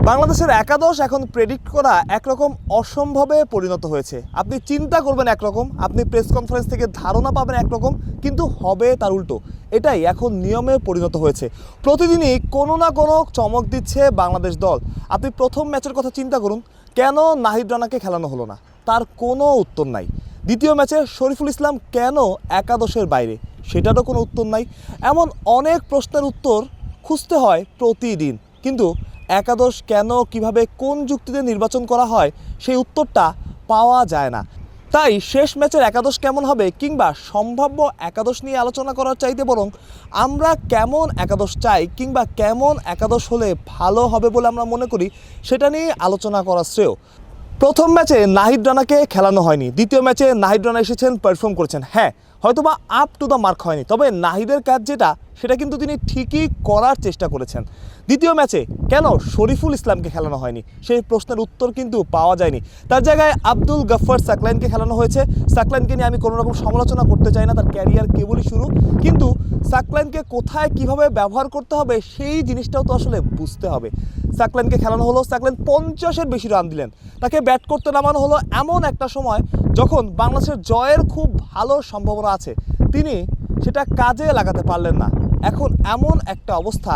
বাংলাদেশের একাদশ এখন প্রেডিক্ট করা একরকম অসম্ভবে পরিণত হয়েছে। আপনি চিন্তা করবেন একরকম, আপনি প্রেস কনফারেন্স থেকে ধারণা পাবেন একরকম, কিন্তু হবে তার উল্টো। এটাই এখন নিয়মে পরিণত হয়েছে। প্রতিদিনই কোনো না কোনো চমক দিচ্ছে বাংলাদেশ দল। আপনি প্রথম ম্যাচের কথা চিন্তা করুন, কেন নাহিদ রানাকে খেলানো হলো না, তার কোনো উত্তর নাই। দ্বিতীয় ম্যাচে শরীফুল ইসলাম কেন একাদশের বাইরে, সেটারও কোনো উত্তর নাই। এমন অনেক প্রশ্নের উত্তর খুঁজতে হয় প্রতিদিন, কিন্তু একাদশ কেন, কিভাবে, কোন যুক্তিতে নির্বাচন করা হয়, সেই উত্তরটা পাওয়া যায় না। তাই শেষ ম্যাচের একাদশ কেমন হবে কিংবা সম্ভাব্য একাদশ নিয়ে আলোচনা করার চাইতে বরং আমরা কেমন একাদশ চাই কিংবা কেমন একাদশ হলে ভালো হবে বলে আমরা মনে করি, সেটা নিয়ে আলোচনা করা শ্রেয়। প্রথম ম্যাচে নাহিদ রানাকে খেলানো হয়নি, দ্বিতীয় ম্যাচে নাহিদ রানা এসেছেন, পারফর্ম করেছেন। হ্যাঁ, হয়তোবা আপ টু দ্য মার্ক হয়নি, তবে নাহিদের কাজ যেটা, সেটা কিন্তু তিনি ঠিকই করার চেষ্টা করেছেন। দ্বিতীয় ম্যাচে কেন শরীফুল ইসলামকে খেলানো হয়নি, সেই প্রশ্নের উত্তর কিন্তু পাওয়া যায়নি। তার জায়গায় আব্দুল গফফার সাকলাইনকে খেলানো হয়েছে। সাকলাইনকে নিয়ে আমি কোনো রকম সমালোচনা করতে চাই না, তার ক্যারিয়ার কেবলই শুরু, কিন্তু সাকলাইনকে কোথায় কিভাবে ব্যবহার করতে হবে সেই জিনিসটাও তো আসলে বুঝতে হবে। সাকলাইনকে খেলানো হলো, সাকলাইন 50-এর বেশি রান দিলেন। তাকে ব্যাট করতে নামানো হলো এমন একটা সময় যখন বাংলাদেশের জয়ের খুব ভালো সম্ভাবনা আছে, তিনি সেটা কাজে লাগাতে পারলেন না। এখন এমন একটা অবস্থা,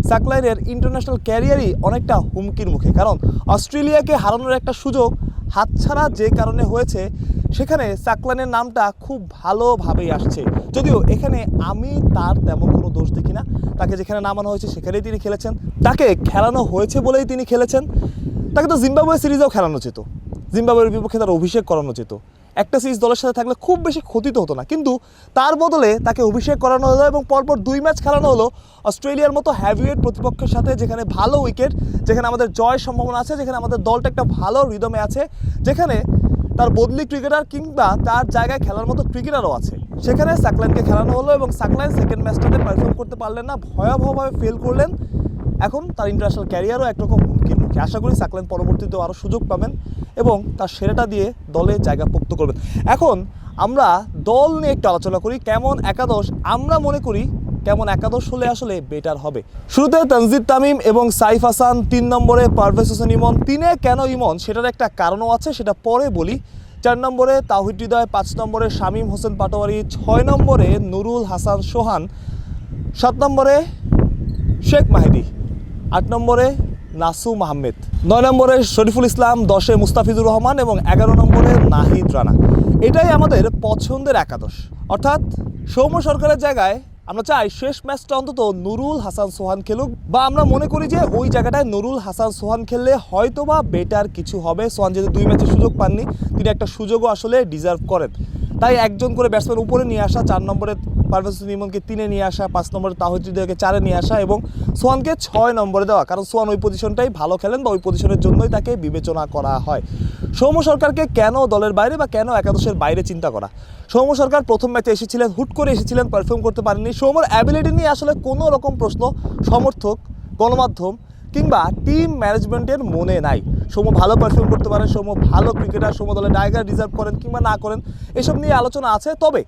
সাকলাইনের ইন্টারন্যাশনাল ক্যারিয়ারই অনেকটা হুমকির মুখে, কারণ অস্ট্রেলিয়াকে হারানোর একটা সুযোগ হাতছাড়া যে কারণে হয়েছে, সেখানে সাকলাইনের নামটা খুব ভালোভাবেই আসছে। যদিও এখানে আমি তার তেমন কোনো দোষ দেখি না, তাকে যেখানে নামানো হয়েছে সেখানেই তিনি খেলেছেন, তাকে খেলানো হয়েছে বলেই তিনি খেলেছেন। তাকে তো জিম্বাবুয়ে সিরিজেও খেলানো যেত, জিম্বাবুয়ের বিপক্ষে তার অভিষেক করানো যেত, একটা সিরিজ দলের সাথে থাকলে খুব বেশি ক্ষতি তো হতো না, কিন্তু তার বদলে তাকে অভিষেক করানো হলো এবং পরপর 2 ম্যাচ খেলানো হলো অস্ট্রেলিয়ার মতো হ্যাভিওয়েট প্রতিপক্ষের সাথে, যেখানে ভালো উইকেট, যেখানে আমাদের জয়ের সম্ভাবনা আছে, যেখানে আমাদের দলটা একটা ভালো রিদমে আছে, যেখানে তার বদলি ক্রিকেটার কিংবা তার জায়গায় খেলার মতো ক্রিকেটারও আছে। সেখানে সাকলাইনকে খেলানো হলো এবং সাকলাইন সেকেন্ড ম্যাচটাতে পারফর্ম করতে পারলেন না, ভয়াবহভাবে ফেল করলেন। এখন তার ইন্টারন্যাশনাল ক্যারিয়ারও একরকম হুমকির মুখে। আশা করি সাকলাইন পরবর্তীতেও আরও সুযোগ পাবেন এবং তার সেরাটা দিয়ে দলে জায়গা পোক্ত করবেন। এখন আমরা দল নিয়ে একটু আলোচনা করি, কেমন একাদশ আমরা মনে করি, কেমন একাদশ হলে আসলে বেটার হবে। শুরুতে তানজিদ তামিম এবং সাইফ হাসান, 3 নম্বরে পারভেজ হোসেন ইমন। 3-এ কেন ইমন সেটার একটা কারণও আছে, সেটা পরে বলি। 4 নম্বরে তাওহিদ হৃদয়, 5 নম্বরে শামীম হোসেন পাটোয়ারি, 6 নম্বরে নুরুল হাসান সোহান, 7 নম্বরে শেখ মাহিদি, 8 নম্বরে নাসুম আহমেদ, 9 নম্বরে শরীফুল ইসলাম, 10-এ মুস্তাফিজুর রহমান এবং 11 নম্বরে নাহিদ রানা। এটাই আমাদের পছন্দের একাদশ। অর্থাৎ সৌম্য সরকারের জায়গায় আমরা চাই শেষ ম্যাচটা অন্তত নুরুল হাসান সোহান খেলুক, বা আমরা মনে করি যে ওই জায়গাটায় নুরুল হাসান সোহান খেললে হয়তোবা বেটার কিছু হবে। সোহান যেহেতু 2 ম্যাচে সুযোগ পাননি, তিনি একটা সুযোগও আসলে ডিজার্ভ করেন, তাই একজন করে ব্যাটসম্যান উপরে নিয়ে আসা, 4 নম্বরে পারভেজ হোসেন ইমনকে 3-এ নিয়ে আসা, 5 নম্বরে তাওহিদ হৃদয়কে 4-এ নিয়ে আসা এবং সোহানকে 6 নম্বরে দেওয়া, কারণ সোহান ওই পজিশনটাই ভালো খেলেন বা ওই পজিশনের জন্যই তাকে বিবেচনা করা হয়। সৌম্য সরকারকে কেন দলের বাইরে বা কেন একাদশের বাইরে চিন্তা করা? সৌম্য সরকার প্রথম ম্যাচে এসেছিলেন, হুট করে এসেছিলেন, পারফর্ম করতে পারেননি। সৌম্যর অ্যাবিলিটি নিয়ে আসলে কোনো রকম প্রশ্ন সমর্থক, গণমাধ্যম কিংবা টিম ম্যানেজমেন্টের মনে নাই। সৌম্য ভালো পারফর্ম করতে পারেন, সৌম্য ভালো ক্রিকেটার, সৌম্য দলে টাইগার রিজার্ভ করেন কিংবা না করেন, এসব নিয়ে আলোচনা আছে, তবে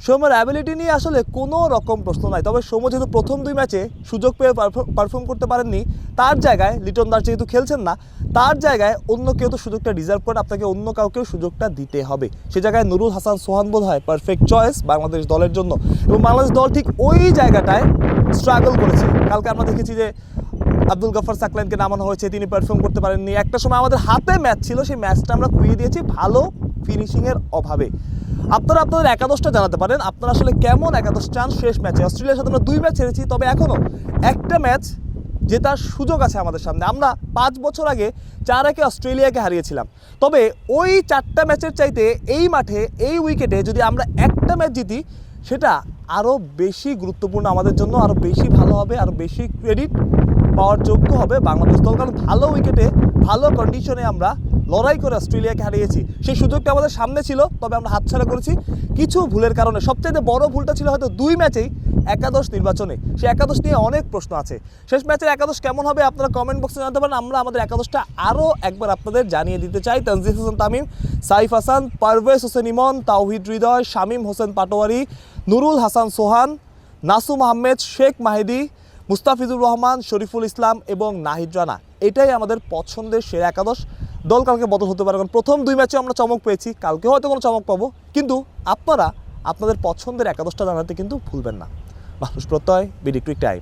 সৌম্যের অ্যাবিলিটি নিয়ে আসলে কোনো রকম প্রশ্ন নাই। তবে সৌম্য যেহেতু প্রথম 2 ম্যাচে সুযোগ পেয়ে পারফর্ম করতে পারেননি, তার জায়গায় লিটন দাস যেহেতু খেলছেন না, তার জায়গায় অন্য কেউ তো সুযোগটা ডিজার্ভ করেন, আপনাকে অন্য কাউকেও সুযোগটা দিতে হবে। সে জায়গায় নুরুল হাসান সোহান বোধ হয় পারফেক্ট চয়েস বাংলাদেশ দলের জন্য, এবং বাংলাদেশ দল ঠিক ওই জায়গাটায় স্ট্রাগল করেছে। কালকে আমরা দেখেছি যে আব্দুল গফফার সাকলাইনকে নামানো হয়েছে, তিনি পারফর্ম করতে পারেননি। একটা সময় আমাদের হাতে ম্যাচ ছিল, সেই ম্যাচটা আমরা খুইয়ে দিয়েছি ভালো ফিনিশিংয়ের অভাবে। আপনারা আপনাদের একাদশটা জানাতে পারেন, আপনারা আসলে কেমন একাদশ চান শেষ ম্যাচে। অস্ট্রেলিয়ার সাথে আমরা 2 ম্যাচ হেরেছি, তবে এখনও একটা ম্যাচ জেতার সুযোগ আছে আমাদের সামনে। আমরা 5 বছর আগে 4-1 অস্ট্রেলিয়াকে হারিয়েছিলাম, তবে ওই 4টা ম্যাচের চাইতে এই মাঠে, এই উইকেটে যদি আমরা একটা ম্যাচ জিতি, সেটা আরও বেশি গুরুত্বপূর্ণ আমাদের জন্য, আরও বেশি ভালো হবে, আরও বেশি ক্রেডিট পাওয়ার যোগ্য হবে বাংলাদেশ দল, কারণ ভালো উইকেটে, ভালো কন্ডিশনে আমরা লড়াই করে অস্ট্রেলিয়াকে হারিয়েছি। সেই সুযোগটা আমাদের সামনে ছিল, তবে আমরা হাতছাড়া করেছি কিছু ভুলের কারণে। সবচেয়ে বড় ভুলটা ছিল হয়তো 2 ম্যাচেই একাদশ নির্বাচনে। সেই একাদশ নিয়ে অনেক প্রশ্ন আছে। শেষ ম্যাচের একাদশ কেমন হবে আপনারা কমেন্ট বক্সে জানাতে পারেন। আমরা আমাদের একাদশটা আরও একবার আপনাদের জানিয়ে দিতে চাই। তানজিদ হোসেন তামিম, সাইফ হাসান, পারভেজ হোসেন ইমন, তাওহিদ হৃদয়, শামীম হোসেন পাটোয়ারি, নুরুল হাসান সোহান, নাসুম আহমেদ, শেখ মাহিদি, মুস্তাফিজুর রহমান, শরীফুল ইসলাম এবং নাহিদ রানা, এটাই আমাদের পছন্দের সেরা একাদশ। দল কালকে বদল হতে পারে, কারণ প্রথম 2 ম্যাচে আমরা চমক পেয়েছি, কালকে হয়তো কোনো চমক পাবো, কিন্তু আপনারা আপনাদের পছন্দের একাদশটা জানাতে কিন্তু ভুলবেন না। মানুষ প্রত্যয়, বিডি ক্রিক টাইম।